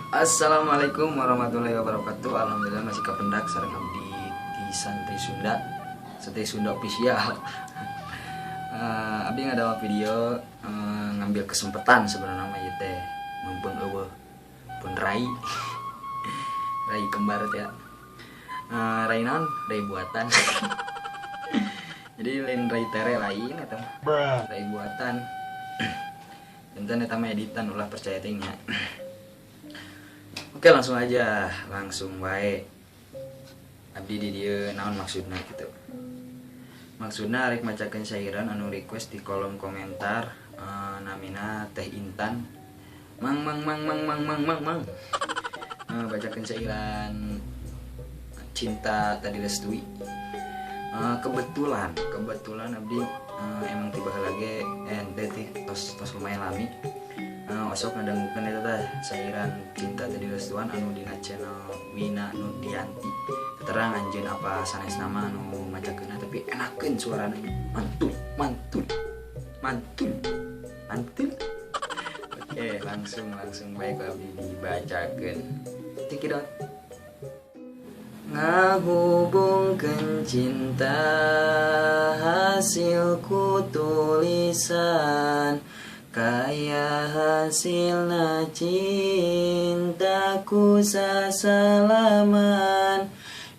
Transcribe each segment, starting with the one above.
Assalamualaikum warahmatullahi wabarakatuh. Alhamdulillah masih kapendak sareng abdi di Santri Sunda, Santri Sunda official. Abdi ngadawa video ngambil kesempatan sebenarnya mah ieu teh mumpung eueuh pun rai. Rai kembar teh. Rai naon? Rai buatan. Jadi lain rai tere lain eta mah. Rai buatan. Enten eta mah editan ulah percaya teh nya. Oke, langsung aja, langsung baik. Abdi di dieu naon maksudna gitu. Maksudna arek macakeun syairan anu request di kolom komentar, namina Teh Intan. Mang. Bacakeun syairan cinta tadi restui. Kebetulan abdi emang tiba lagi ente tos lumayan lami. Osok ngadangukeun eta teh syairan cinta tadi restuan anu dina channel Wina Nudianti. Terang anjeun apa sanes nama anu macakeunna tapi enakeun suarana mantul. Oke, langsung baik abdi dibacakeun. Tikidot. Ngahubungkeun cinta hasilku tulisan, kaya hasilna cintaku sasalaman.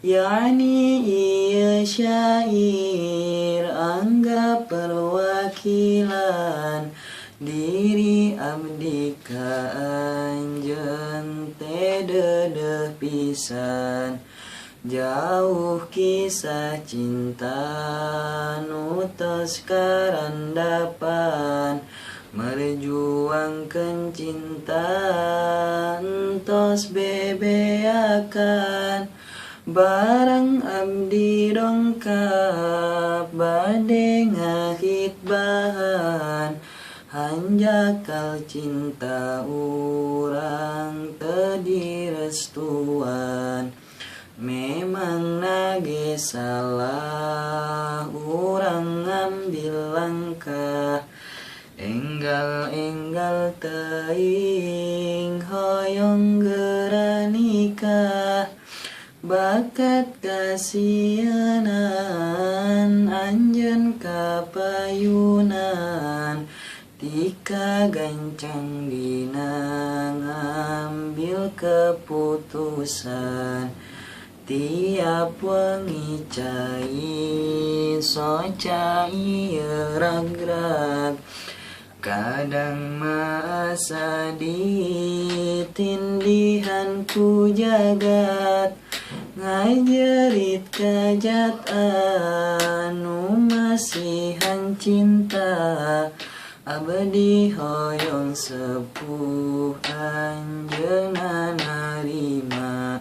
Yani ieu syair anggap perwakilan diri abdi ka anjeun teh dedeh pisan. Jauh kisah cinta nu tos karandapan, merjuangkeun cinta entos bebeakan. Barang abdi dongkap bade ngahit bahan, hanjakal cinta urang teu direstuan. Memang nage salah urang ngambil langkah, enggal teuing hoyong geura nikah. Bakat kasienan anjeun kapayunan, tika gancang dina ngambil keputusan. Tiap wengi cai soca ieu ragrag, kadang masa ditindihan ku jagat. Ngajerit kajat anu masihan cinta, abdi hoyong sepuh anjeunna narima.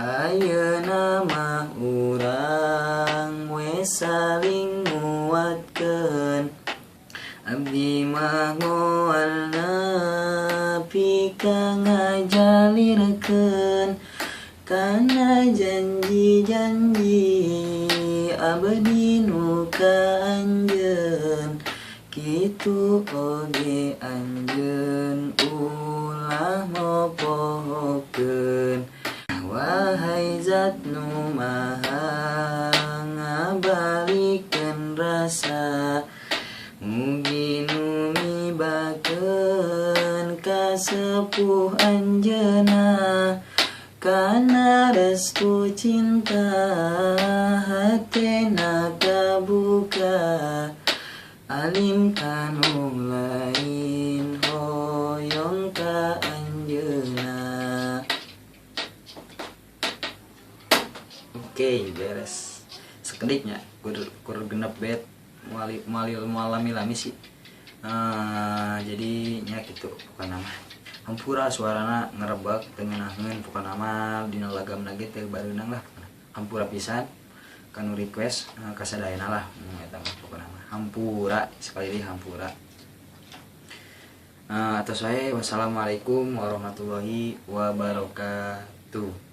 Ayeuna mah urang we saling nguatkeun, abdi mah moal nepi ka ngajalirkeun. Kana janji abdi nu ka anjeun, kitu oge anjeun ulah ngopohokeun. Wahai zat nu maha ngabalikeun rasa, mugi nu mibakeun ka sepuh anjeunna. Kana restu cinta hatena kabuka, alim kanu lain hoyong ka anjeunna. Oke, beres. Sekediknya kur genep bet malami sih. Jadi nya gitu bukan nama. Hampura suarana ngerebak tengenaheun pokona nama dina lagamna ge teh bareunang lah. Hampura pisan kanu request kasadayana lah eta mah pokona mah. Hampura sekali deui hampura. Atas saya wassalamualaikum warahmatullahi wabarakatuh.